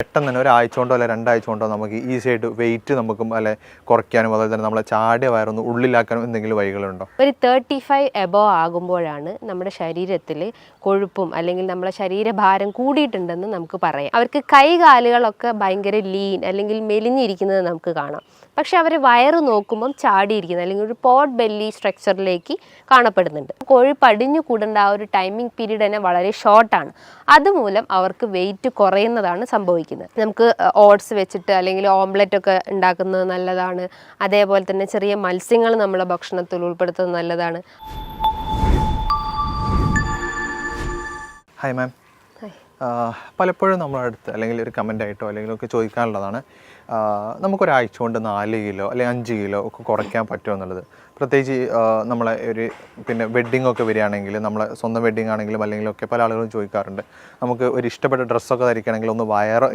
പെട്ടെന്ന് തന്നെ ഒരാഴ്ച കൊണ്ടോ അല്ലെ രണ്ടാഴ്ച കൊണ്ടോ നമുക്ക് ഈസി ആയിട്ട് വെയിറ്റ് നമുക്കും അല്ലെ കുറയ്ക്കാനും അതുപോലെ തന്നെ നമ്മളെ ചാടിയ വയറൊന്ന് ഉള്ളിലാക്കാനും എന്തെങ്കിലും വഴികളുണ്ടോ? ഒരു 35 എബോവ് ആകുമ്പോഴാണ് നമ്മുടെ ശരീരത്തിൽ കൊഴുപ്പും അല്ലെങ്കിൽ നമ്മുടെ ശരീരഭാരം കൂടിയിട്ടുണ്ടെന്ന് നമുക്ക് പറയാം. അവർക്ക് കൈകാലുകളൊക്കെ ഭയങ്കര ലീൻ അല്ലെങ്കിൽ മെലിഞ്ഞിരിക്കുന്നത് നമുക്ക് കാണാം. പക്ഷെ അവർ വയറ് നോക്കുമ്പം ചാടിയിരിക്കുന്നത് അല്ലെങ്കിൽ ഒരു പോട്ട് ബെല്ലി സ്ട്രക്ചറിലേക്ക് കാണപ്പെടുന്നുണ്ട്. കൊഴുപ്പ് അടിഞ്ഞു കൂടേണ്ട ആ ഒരു ടൈമിംഗ് പീരീഡ് തന്നെ വളരെ ഷോർട്ടാണ്. അതുമൂലം അവർക്ക് വെയിറ്റ് കുറയുന്നതാണ് സംഭവിക്കുന്നത്. നമുക്ക് ഓട്സ് വെച്ചിട്ട് അല്ലെങ്കിൽ ഓംലെറ്റ് ഒക്കെ ഉണ്ടാക്കുന്നത് നല്ലതാണ്. അതേപോലെ തന്നെ ചെറിയ മത്സ്യങ്ങൾ നമ്മളെ ഭക്ഷണത്തിൽ ഉൾപ്പെടുത്തുന്നത് നല്ലതാണ്. ഹായ് മാം, പലപ്പോഴും നമ്മളടുത്ത് അല്ലെങ്കിൽ ഒരു കമൻ്റ് ആയിട്ടോ അല്ലെങ്കിൽ ഒക്കെ ചോദിക്കാനുള്ളതാണ്, നമുക്കൊരാഴ്ച കൊണ്ട് 4 കിലോ അല്ലെങ്കിൽ 5 കിലോ ഒക്കെ കുറയ്ക്കാൻ പറ്റുമോ എന്നുള്ളത്. പ്രത്യേകിച്ച് നമ്മളെ ഒരു പിന്നെ വെഡ്ഡിംഗ് ഒക്കെ വരികയാണെങ്കിൽ, നമ്മളെ സ്വന്തം വെഡ്ഡിംഗ് ആണെങ്കിലും അല്ലെങ്കിലൊക്കെ പല ആളുകളും ചോദിക്കാറുണ്ട്, നമുക്ക് ഒരു ഇഷ്ടപ്പെട്ട ഡ്രസ്സൊക്കെ ധരിക്കണമെങ്കിൽ ഒന്ന്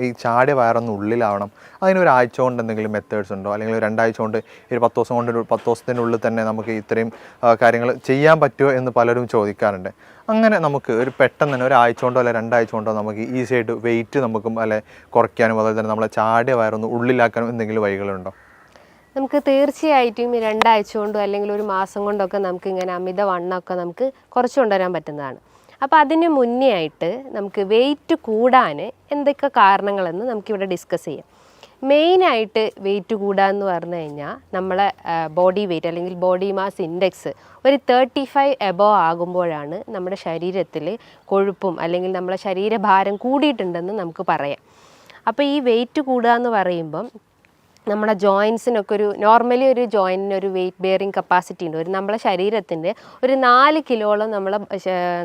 ഈ ചാടിയ വയറൊന്ന് ഉള്ളിലാവണം, അതിനൊരാഴ്ച കൊണ്ട് എന്തെങ്കിലും മെത്തേഡ്സ് ഉണ്ടോ, അല്ലെങ്കിൽ 2 ആഴ്ച കൊണ്ട് ഒരു 10 ദിവസം കൊണ്ട് 10 ദിവസത്തിനുള്ളിൽ തന്നെ നമുക്ക് ഇത്രയും കാര്യങ്ങൾ ചെയ്യാൻ പറ്റുമോ എന്ന് പലരും ചോദിക്കാറുണ്ട്. അങ്ങനെ നമുക്ക് ഒരു പെട്ടെന്ന് തന്നെ ഒരാഴ്ച കൊണ്ടോ അല്ലെ 2 ആഴ്ച കൊണ്ടോ നമുക്ക് ഈസി ആയിട്ട് വെയിറ്റ് നമുക്കും അല്ലെ കുറയ്ക്കാനും അതുപോലെ തന്നെ നമ്മളെ ചാടിയ വയറൊന്ന് ഉള്ളിലാക്കാനും എന്തെങ്കിലും വഴികളുണ്ടോ? നമുക്ക് തീർച്ചയായിട്ടും 2 ആഴ്ച കൊണ്ടോ അല്ലെങ്കിൽ ഒരു മാസം കൊണ്ടൊക്കെ നമുക്ക് ഇങ്ങനെ അമിത വണ്ണമൊക്കെ നമുക്ക് കുറച്ച് കൊണ്ടുവരാൻ പറ്റുന്നതാണ്. അപ്പോൾ അതിന് മുന്നേ ആയിട്ട് നമുക്ക് വെയിറ്റ് കൂടാൻ എന്തൊക്കെ കാരണങ്ങളെന്ന് നമുക്കിവിടെ ഡിസ്കസ് ചെയ്യാം. മെയിനായിട്ട് വെയിറ്റ് കൂടാന്ന് പറഞ്ഞു കഴിഞ്ഞാൽ നമ്മളെ ബോഡി വെയിറ്റ് അല്ലെങ്കിൽ ബോഡി മാസ് ഇൻഡെക്സ് ഒരു 35 എബോവ് ആകുമ്പോഴാണ് നമ്മുടെ ശരീരത്തിൽ കൊഴുപ്പും അല്ലെങ്കിൽ നമ്മളെ ശരീരഭാരം കൂടിയിട്ടുണ്ടെന്ന് നമുക്ക് പറയാം. അപ്പോൾ ഈ വെയിറ്റ് കൂടുക എന്ന് പറയുമ്പം നമ്മുടെ ജോയിൻസിനൊക്കെ നോർമലി ഒരു ജോയിൻറ്റിന് ഒരു വെയിറ്റ് ബെയറിങ് കപ്പാസിറ്റി ഉണ്ട്. നമ്മളെ ശരീരത്തിൻ്റെ ഒരു 4 കിലോളം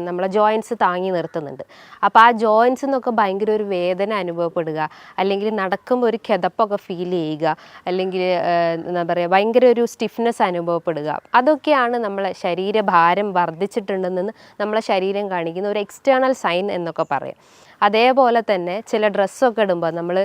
നമ്മളെ ജോയിൻസ് താങ്ങി നിർത്തുന്നുണ്ട്. അപ്പോൾ ആ ജോയിൻസിൽ നിന്നൊക്കെ ഭയങ്കര ഒരു വേദന അനുഭവപ്പെടുക, അല്ലെങ്കിൽ നടക്കുമ്പോൾ ഒരു കിതപ്പൊക്കെ ഫീൽ ചെയ്യുക, അല്ലെങ്കിൽ എന്താ പറയുക ഭയങ്കര ഒരു സ്റ്റിഫ്നെസ് അനുഭവപ്പെടുക, അതൊക്കെയാണ് നമ്മളെ ശരീരഭാരം വർദ്ധിച്ചിട്ടുണ്ടെന്ന് നമ്മളെ ശരീരം കാണിക്കുന്ന ഒരു എക്സ്റ്റേണൽ സൈൻ എന്നൊക്കെ പറയാം. അതേപോലെ തന്നെ ചില ഡ്രസ്സൊക്കെ ഇടുമ്പോൾ നമ്മൾ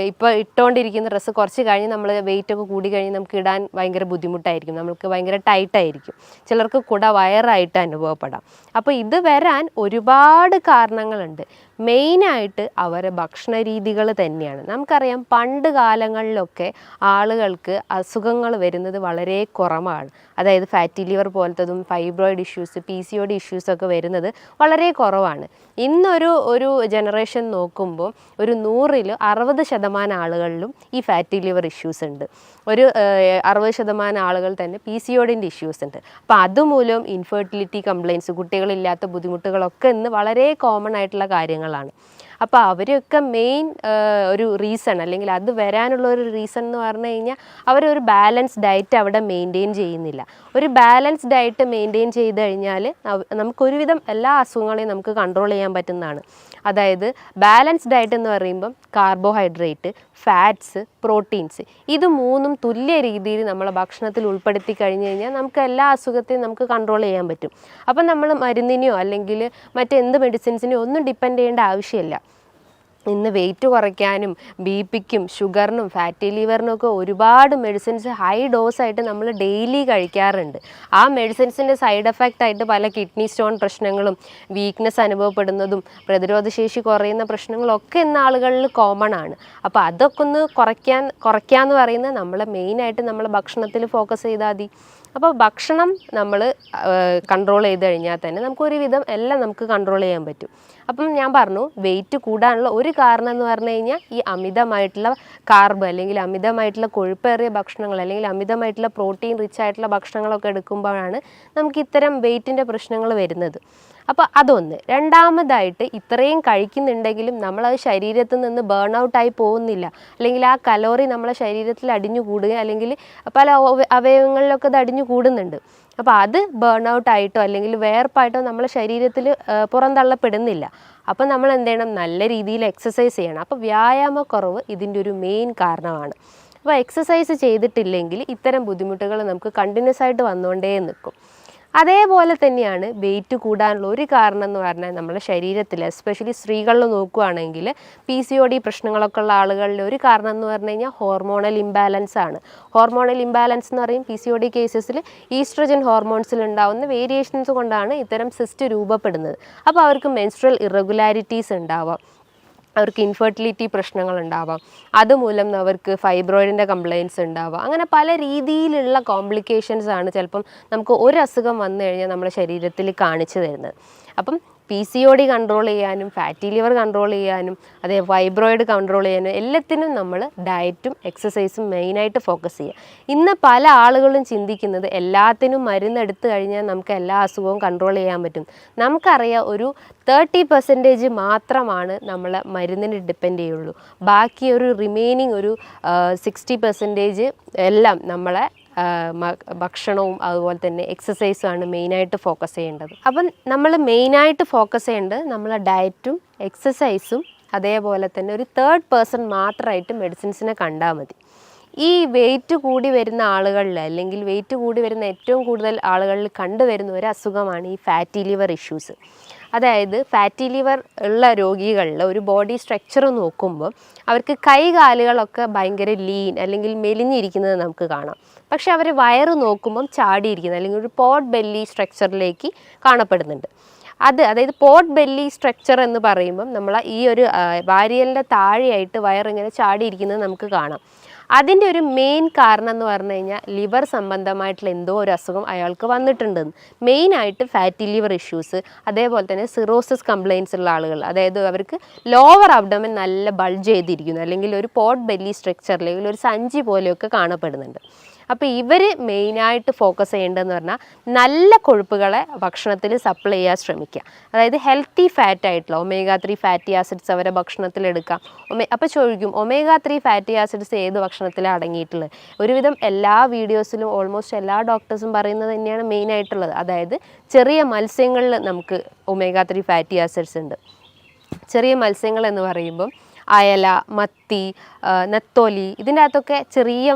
ഇപ്പോൾ ഇട്ടുകൊണ്ടിരിക്കുന്ന ഡ്രസ്സ് കുറച്ച് കഴിഞ്ഞ് നമ്മൾ വെയിറ്റൊക്കെ കൂടി കഴിഞ്ഞ് നമുക്ക് ഇടാൻ ഭയങ്കര ബുദ്ധിമുട്ടായിരിക്കും, നമുക്ക് ഭയങ്കര ടൈറ്റായിരിക്കും, ചിലർക്ക് കുട വയറായിട്ട് അനുഭവപ്പെടാം. അപ്പോൾ ഇത് വരാൻ ഒരുപാട് കാരണങ്ങളുണ്ട്. മെയിനായിട്ട് അവരുടെ ഭക്ഷണ രീതികൾ തന്നെയാണ്. നമുക്കറിയാം പണ്ട് കാലങ്ങളിലൊക്കെ ആളുകൾക്ക് അസുഖങ്ങൾ വരുന്നത് വളരെ കുറവാണ്. അതായത് ഫാറ്റി ലിവർ പോലത്തതും ഫൈബ്രോയിഡ് ഇഷ്യൂസ്, PCOD ഇഷ്യൂസൊക്കെ വരുന്നത് വളരെ കുറവാണ്. ഇന്നൊരു ജനറേഷൻ നോക്കുമ്പോൾ ഒരു 100-ൽ 60% ആളുകളിലും ഈ ഫാറ്റി ലിവർ ഇഷ്യൂസ് ഉണ്ട്. ഒരു 60% ആളുകൾ തന്നെ PCODൻ്റെ ഇഷ്യൂസ് ഉണ്ട്. അപ്പോൾ അതുമൂലം ഇൻഫെർട്ടിലിറ്റി കംപ്ലയിൻസ്, കുട്ടികളില്ലാത്ത ബുദ്ധിമുട്ടുകളൊക്കെ ഇന്ന് വളരെ കോമൺ ആയിട്ടുള്ള കാര്യങ്ങളാണ്. അപ്പോൾ അവരൊക്കെ മെയിൻ ഒരു റീസൺ അല്ലെങ്കിൽ അത് വരാനുള്ള ഒരു റീസൺ എന്ന് പറഞ്ഞു കഴിഞ്ഞാൽ അവരൊരു ബാലൻസ് ഡയറ്റ് അവിടെ മെയിൻറ്റെയിൻ ചെയ്യുന്നില്ല. ഒരു ബാലൻസ് ഡയറ്റ് മെയിൻറ്റെയിൻ ചെയ്ത് കഴിഞ്ഞാൽ നമുക്കൊരുവിധം എല്ലാ അസുഖങ്ങളെയും നമുക്ക് കൺട്രോൾ ചെയ്യാൻ പറ്റുന്നതാണ്. അതായത് ബാലൻസ് ഡയറ്റ് എന്ന് പറയുമ്പം കാർബോഹൈഡ്രേറ്റ്, ഫാറ്റ്സ്, പ്രോട്ടീൻസ്, ഇത് 3ഉം തുല്യ രീതിയിൽ നമ്മളെ ഭക്ഷണത്തിൽ ഉൾപ്പെടുത്തി കഴിഞ്ഞ് കഴിഞ്ഞാൽ നമുക്ക് എല്ലാ അസുഖത്തെയും നമുക്ക് കൺട്രോൾ ചെയ്യാൻ പറ്റും. അപ്പം നമ്മൾ മരുന്നിനെയോ അല്ലെങ്കിൽ മറ്റെന്ത് മെഡിസിൻസിനെയോ ഒന്നും ഡിപ്പെൻഡ് ചെയ്യേണ്ട ആവശ്യമില്ല. ഇന്ന് വെയിറ്റ് കുറയ്ക്കാനും BP-ക്കും ഷുഗറിനും ഫാറ്റി ലിവറിനും ഒക്കെ ഒരുപാട് മെഡിസിൻസ് ഹൈ ഡോസായിട്ട് നമ്മൾ ഡെയിലി കഴിക്കാറുണ്ട്. ആ മെഡിസിൻസിൻ്റെ സൈഡ് എഫക്റ്റ് ആയിട്ട് പല കിഡ്നി സ്റ്റോൺ പ്രശ്നങ്ങളും, വീക്ക്നെസ് അനുഭവപ്പെടുന്നതും, പ്രതിരോധശേഷി കുറയുന്ന പ്രശ്നങ്ങളൊക്കെ ഇന്ന് ആളുകളിൽ കോമൺ ആണ്. അപ്പോൾ അതൊക്കെ ഒന്ന് കുറയ്ക്കാന്ന് പറയുന്നത് നമ്മളെ മെയിനായിട്ട് നമ്മളെ ഭക്ഷണത്തിൽ ഫോക്കസ് ചെയ്താൽ മതി. അപ്പോൾ ഭക്ഷണം നമ്മൾ കൺട്രോൾ ചെയ്ത് കഴിഞ്ഞാൽ തന്നെ നമുക്കൊരുവിധം എല്ലാം നമുക്ക് കൺട്രോൾ ചെയ്യാൻ പറ്റും. അപ്പം ഞാൻ പറഞ്ഞു വെയിറ്റ് കൂടാനുള്ള ഒരു കാരണം എന്ന് പറഞ്ഞു കഴിഞ്ഞാൽ ഈ അമിതമായിട്ടുള്ള കാർബ് അല്ലെങ്കിൽ അമിതമായിട്ടുള്ള കൊഴുപ്പേറിയ ഭക്ഷണങ്ങൾ അല്ലെങ്കിൽ അമിതമായിട്ടുള്ള പ്രോട്ടീൻ റിച്ച് ആയിട്ടുള്ള ഭക്ഷണങ്ങളൊക്കെ എടുക്കുമ്പോഴാണ് നമുക്ക് ഇത്തരം വെയിറ്റിൻ്റെ പ്രശ്നങ്ങൾ വരുന്നത്. അപ്പോൾ അതൊന്ന്. രണ്ടാമതായിട്ട് ഇത്രയും കഴിക്കുന്നുണ്ടെങ്കിലും നമ്മളത് ശരീരത്തിൽ നിന്ന് ബേൺ ഔട്ടായി പോകുന്നില്ല, അല്ലെങ്കിൽ ആ കലോറി നമ്മളെ ശരീരത്തിൽ അടിഞ്ഞു കൂടുക അല്ലെങ്കിൽ പല അവയവങ്ങളിലൊക്കെ അത് അടിഞ്ഞു കൂടുന്നുണ്ട്. അപ്പോൾ അത് ബേൺ ഔട്ടായിട്ടോ അല്ലെങ്കിൽ വേർപ്പായിട്ടോ നമ്മളെ ശരീരത്തിൽ പുറന്തള്ളപ്പെടുന്നില്ല. അപ്പോൾ നമ്മൾ എന്ത് ചെയ്യണം? നല്ല രീതിയിൽ എക്സസൈസ് ചെയ്യണം. അപ്പോൾ വ്യായാമക്കുറവ് ഇതിൻ്റെ ഒരു മെയിൻ കാരണമാണ്. അപ്പോൾ എക്സസൈസ് ചെയ്തിട്ടില്ലെങ്കിൽ ഇത്തരം ബുദ്ധിമുട്ടുകൾ നമുക്ക് കണ്ടിന്യൂസ് ആയിട്ട് വന്നുകൊണ്ടേ നിൽക്കും. അതേപോലെ തന്നെയാണ് വെയിറ്റ് കൂടാനുള്ള ഒരു കാരണം എന്ന് പറഞ്ഞാൽ നമ്മുടെ ശരീരത്തിൽ എസ്പെഷ്യലി സ്ത്രീകളിൽ നോക്കുകയാണെങ്കിൽ PCOD പ്രശ്നങ്ങളൊക്കെ ഉള്ള ആളുകളിൽ ഒരു കാരണം എന്ന് പറഞ്ഞു കഴിഞ്ഞാൽ ഹോർമോണൽ ഇംബാലൻസ് ആണ്. ഹോർമോണൽ ഇംബാലൻസ് എന്ന് പറയും PCOD കേസസിൽ ഈസ്ട്രജൻ ഹോർമോൺസിൽ ഉണ്ടാകുന്ന വേരിയേഷൻസ് കൊണ്ടാണ് ഇത്തരം സിസ്റ്റ് രൂപപ്പെടുന്നത്. അപ്പോൾ അവർക്ക് മെൻസ്ട്രൽ ഇറഗുലാരിറ്റീസ് ഉണ്ടാവാം. അവർക്ക് ഇൻഫെർട്ടിലിറ്റി പ്രശ്നങ്ങൾ ഉണ്ടാവാം, അതുമൂലം അവർക്ക് ഫൈബ്രോയിഡിൻ്റെ കംപ്ലയിൻസ് ഉണ്ടാവാം. അങ്ങനെ പല രീതിയിലുള്ള കോംപ്ലിക്കേഷൻസ് ആണ് ചിലപ്പം നമുക്ക് ഒരു അസുഖം വന്നു കഴിഞ്ഞാൽ നമ്മുടെ ശരീരത്തിൽ കാണിച്ചു തരുന്നത്. അപ്പം PCOD കൺട്രോൾ ചെയ്യാനും ഫാറ്റി ലിവർ കൺട്രോൾ ചെയ്യാനും അതേ ഫൈബ്രോയിഡ് കൺട്രോൾ ചെയ്യാനും എല്ലാത്തിനും നമ്മൾ ഡയറ്റും എക്സസൈസും മെയിനായിട്ട് ഫോക്കസ് ചെയ്യുക. ഇന്ന് പല ആളുകളും ചിന്തിക്കുന്നത് എല്ലാത്തിനും മരുന്നെടുത്ത് കഴിഞ്ഞാൽ നമുക്ക് എല്ലാ അസുഖവും കൺട്രോൾ ചെയ്യാൻ പറ്റും. നമുക്കറിയാം ഒരു 30% മാത്രമാണ് നമ്മൾ മരുന്നിന് ഡിപ്പെൻഡ് ചെയ്യുള്ളൂ. ബാക്കി ഒരു റിമൈനിങ് ഒരു 60% എല്ലാം നമ്മളെ ഭക്ഷണവും അതുപോലെ തന്നെ എക്സസൈസുമാണ് മെയിനായിട്ട് ഫോക്കസ് ചെയ്യേണ്ടത്. അപ്പം നമ്മൾ മെയിനായിട്ട് ഫോക്കസ് ചെയ്യേണ്ടത് നമ്മളെ ഡയറ്റും എക്സസൈസും അതേപോലെ തന്നെ ഒരു 3rd പേഴ്സൺ മാത്രമായിട്ട് മെഡിസിൻസിനെ കണ്ടാൽ മതി. ഈ വെയിറ്റ് കൂടി വരുന്ന ആളുകളിൽ അല്ലെങ്കിൽ വെയിറ്റ് കൂടി വരുന്ന ഏറ്റവും കൂടുതൽ ആളുകളിൽ കണ്ടുവരുന്ന ഒരു അസുഖമാണ് ഈ ഫാറ്റി ലിവർ ഇഷ്യൂസ്. അതായത് ഫാറ്റി ലിവർ ഉള്ള രോഗികളിൽ ഒരു ബോഡി സ്ട്രക്ചർ നോക്കുമ്പോൾ അവർക്ക് കൈകാലുകളൊക്കെ ഭയങ്കര ലീൻ അല്ലെങ്കിൽ മെലിഞ്ഞിരിക്കുന്നത് നമുക്ക് കാണാം. പക്ഷെ അവർ വയറ് നോക്കുമ്പം ചാടിയിരിക്കുന്നത് അല്ലെങ്കിൽ ഒരു പോട്ട് ബെല്ലി സ്ട്രക്ചറിലേക്ക് കാണപ്പെടുന്നുണ്ട്. അതായത് പോട്ട് ബെല്ലി സ്ട്രക്ചർ എന്ന് പറയുമ്പം നമ്മൾ ഈ ഒരു വാരിയലിൻ്റെ താഴെയായിട്ട് വയറിങ്ങനെ ചാടിയിരിക്കുന്നത് നമുക്ക് കാണാം. അതിൻ്റെ ഒരു മെയിൻ കാരണം എന്ന് പറഞ്ഞു കഴിഞ്ഞാൽ ലിവർ സംബന്ധമായിട്ടുള്ള എന്തോ ഒരു അസുഖം അയാൾക്ക് വന്നിട്ടുണ്ടെന്ന്. മെയിനായിട്ട് ഫാറ്റി ലിവർ ഇഷ്യൂസ്, അതേപോലെ തന്നെ സിറോസിസ് കംപ്ലയിൻസ് ഉള്ള ആളുകൾ, അതായത് അവർക്ക് ലോവർ അബ്ഡോമൻ നല്ല ബൾജ് ചെയ്തിരിക്കുന്നു അല്ലെങ്കിൽ ഒരു പോട്ട് ബെല്ലി സ്ട്രക്ചർ അല്ലെങ്കിൽ ഒരു സഞ്ചി പോലെയൊക്കെ കാണപ്പെടുന്നുണ്ട്. അപ്പോൾ ഇവർ മെയിനായിട്ട് ഫോക്കസ് ചെയ്യേണ്ടതെന്ന് പറഞ്ഞാൽ നല്ല കൊഴുപ്പുകളെ ഭക്ഷണത്തിൽ സപ്ലൈ ചെയ്യാൻ ശ്രമിക്കുക. അതായത് ഹെൽത്തി ഫാറ്റ് ആയിട്ടുള്ള omega-3 ഫാറ്റി ആസിഡ്സ് അവരെ ഭക്ഷണത്തിൽ എടുക്കാം. അപ്പോൾ ചോദിക്കും omega-3 ഫാറ്റി ആസിഡ്സ് ഏത് ഭക്ഷണത്തിലാണ് അടങ്ങിയിട്ടുള്ളത്? ഒരുവിധം എല്ലാ വീഡിയോസിലും ഓൾമോസ്റ്റ് എല്ലാ ഡോക്ടേഴ്സും പറയുന്നത് തന്നെയാണ് മെയിനായിട്ടുള്ളത്. അതായത് ചെറിയ മത്സ്യങ്ങളിൽ നമുക്ക് omega-3 ഫാറ്റി ആസിഡ്സ് ഉണ്ട്. ചെറിയ മത്സ്യങ്ങൾ എന്ന് പറയുമ്പം അയല, മത്തി, നെത്തോലി, ഇതിൻ്റെ അകത്തൊക്കെ ചെറിയ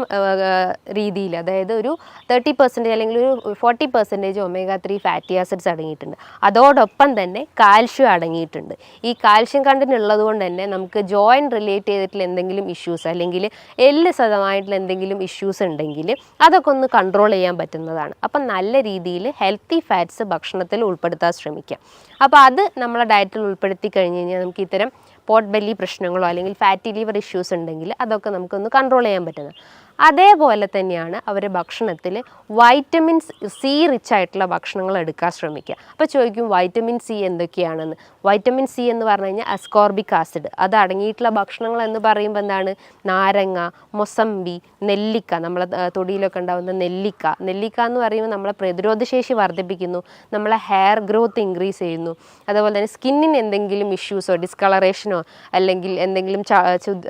രീതിയിൽ അതായത് ഒരു 30% അല്ലെങ്കിൽ ഒരു 40% omega-3 ഫാറ്റി ആസിഡ്സ് അടങ്ങിയിട്ടുണ്ട്. അതോടൊപ്പം തന്നെ കാൽഷ്യം അടങ്ങിയിട്ടുണ്ട്. ഈ കാൽഷ്യം കണ്ടന്റ് ഉള്ളത് കൊണ്ട് തന്നെ നമുക്ക് ജോയിൻറ്റ് റിലേറ്റ് ചെയ്തിട്ടുള്ള എന്തെങ്കിലും ഇഷ്യൂസ് അല്ലെങ്കിൽ എല്ല് സതമായിട്ടുള്ള എന്തെങ്കിലും ഇഷ്യൂസ് ഉണ്ടെങ്കിൽ അതൊക്കെ ഒന്ന് കൺട്രോൾ ചെയ്യാൻ പറ്റുന്നതാണ്. അപ്പം നല്ല രീതിയിൽ ഹെൽത്തി ഫാറ്റ്സ് ഭക്ഷണത്തിൽ ഉൾപ്പെടുത്താൻ ശ്രമിക്കുക. അപ്പോൾ അത് നമ്മളെ ഡയറ്റിൽ ഉൾപ്പെടുത്തി കഴിഞ്ഞ് കഴിഞ്ഞാൽ നമുക്ക് ഇത്തരം പോട്ട് ബെല്ലി പ്രശ്നങ്ങളോ അല്ലെങ്കിൽ ഫാറ്റി ലിവർ ഇഷ്യൂസ് ഉണ്ടെങ്കിൽ അതൊക്കെ നമുക്കൊന്ന് കൺട്രോൾ ചെയ്യാൻ പറ്റുന്നത്. അതേപോലെ തന്നെയാണ് അവരുടെ ഭക്ഷണത്തിൽ വൈറ്റമിൻ സി റിച്ച് ആയിട്ടുള്ള ഭക്ഷണങ്ങൾ എടുക്കാൻ ശ്രമിക്കുക. അപ്പോൾ ചോദിക്കും വൈറ്റമിൻ സി എന്തൊക്കെയാണെന്ന്. വൈറ്റമിൻ സി എന്ന് പറഞ്ഞു കഴിഞ്ഞാൽ അസ്കോർബിക് ആസിഡ് അത് അടങ്ങിയിട്ടുള്ള ഭക്ഷണങ്ങൾ എന്ന് പറയുമ്പോൾ എന്താണ്? നാരങ്ങ, മൊസമ്പി, നെല്ലിക്ക, നമ്മളെ തൊടിയിലൊക്കെ ഉണ്ടാകുന്ന നെല്ലിക്ക എന്ന് പറയുമ്പോൾ നമ്മളെ പ്രതിരോധശേഷി വർദ്ധിപ്പിക്കുന്നു, നമ്മളെ ഹെയർ ഗ്രോത്ത് ഇൻക്രീസ് ചെയ്യുന്നു. അതുപോലെ തന്നെ സ്കിന്നിന് എന്തെങ്കിലും ഇഷ്യൂസോ ഡിസ്കളറേഷനോ അല്ലെങ്കിൽ എന്തെങ്കിലും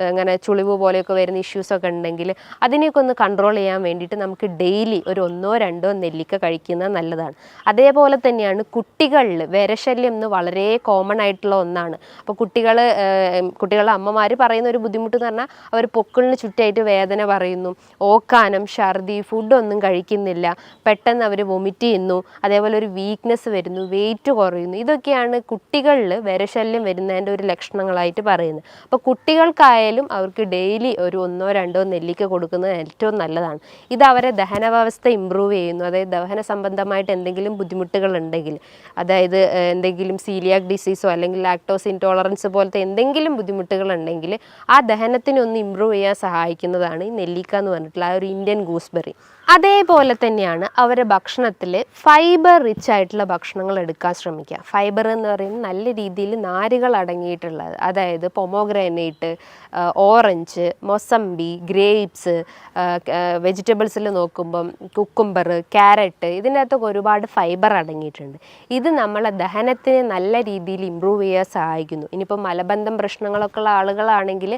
അങ്ങനെ ചുളിവ് പോലെയൊക്കെ വരുന്ന ഇഷ്യൂസൊക്കെ ഉണ്ടെങ്കിൽ അതിനെയൊക്കെ ഒന്ന് കൺട്രോൾ ചെയ്യാൻ വേണ്ടിയിട്ട് നമുക്ക് ഡെയിലി ഒരു 1-2 നെല്ലിക്ക കഴിക്കുന്നത് നല്ലതാണ്. അതേപോലെ തന്നെയാണ് കുട്ടികളിൽ വിരശല്യം എന്ന് വളരെ കോമൺ ആയിട്ടുള്ള ഒന്നാണ്. അപ്പോൾ കുട്ടികളുടെ അമ്മമാർ പറയുന്ന ഒരു ബുദ്ധിമുട്ട് എന്ന് പറഞ്ഞാൽ അവർ പൊക്കിളിന് ചുറ്റായിട്ട് വേദന പറയുന്നു, ഓക്കാനം, ഛർദി, ഫുഡൊന്നും കഴിക്കുന്നില്ല, പെട്ടെന്ന് അവർ വൊമിറ്റ് ചെയ്യുന്നു, അതേപോലെ ഒരു വീക്ക്നെസ് വരുന്നു, വെയിറ്റ് കുറയുന്നു. ഇതൊക്കെയാണ് കുട്ടികളിൽ വിരശല്യം വരുന്നതിൻ്റെ ഒരു ലക്ഷണങ്ങളായിട്ട് പറയുന്നത്. അപ്പോൾ കുട്ടികൾക്കായാലും അവർക്ക് ഡെയിലി ഒരു 1-2 നെല്ലിക്ക കൊടുക്കുന്നത് ഏറ്റവും നല്ലതാണ്. ഇത് അവരെ ദഹന വ്യവസ്ഥ ഇമ്പ്രൂവ് ചെയ്യുന്നു. അതായത് ദഹന സംബന്ധമായിട്ട് എന്തെങ്കിലും ബുദ്ധിമുട്ടുകൾ ഉണ്ടെങ്കിൽ, അതായത് എന്തെങ്കിലും സീലിയാക് ഡിസീസോ അല്ലെങ്കിൽ ലാക്ടോസ് ഇൻടോളറൻസ് പോലത്തെ എന്തെങ്കിലും ബുദ്ധിമുട്ടുകൾ ഉണ്ടെങ്കിൽ ആ ദഹനത്തിനൊന്ന് ഇമ്പ്രൂവ് ചെയ്യാൻ സഹായിക്കുന്നതാണ് ഈ നെല്ലിക്ക എന്ന് പറഞ്ഞിട്ടുള്ള ആ ഒരു ഇന്ത്യൻ ഗൂസ്ബെറി. അതേപോലെ തന്നെയാണ് അവരുടെ ഭക്ഷണത്തിൽ ഫൈബർ റിച്ച് ആയിട്ടുള്ള ഭക്ഷണങ്ങൾ എടുക്കാൻ ശ്രമിക്കുക. ഫൈബർ എന്ന് പറയുന്നത് നല്ല രീതിയിൽ നാരുകൾ അടങ്ങിയിട്ടുള്ളത്, അതായത് പൊമോഗ്രാനൈറ്റ്, ഓറഞ്ച്, മൊസമ്പി, ഗ്രേപ്സ്, വെജിറ്റബിൾസിൽ നോക്കുമ്പം കുക്കുംബർ, ക്യാരറ്റ്, ഇതിൻ്റെ അകത്തൊക്കെ ഒരുപാട് ഫൈബർ അടങ്ങിയിട്ടുണ്ട്. ഇത് നമ്മളെ ദഹനത്തിനെ നല്ല രീതിയിൽ ഇമ്പ്രൂവ് ചെയ്യാൻ സഹായിക്കുന്നു. ഇനിയിപ്പോൾ മലബന്ധം പ്രശ്നങ്ങളൊക്കെ ഉള്ള ആളുകളാണെങ്കിൽ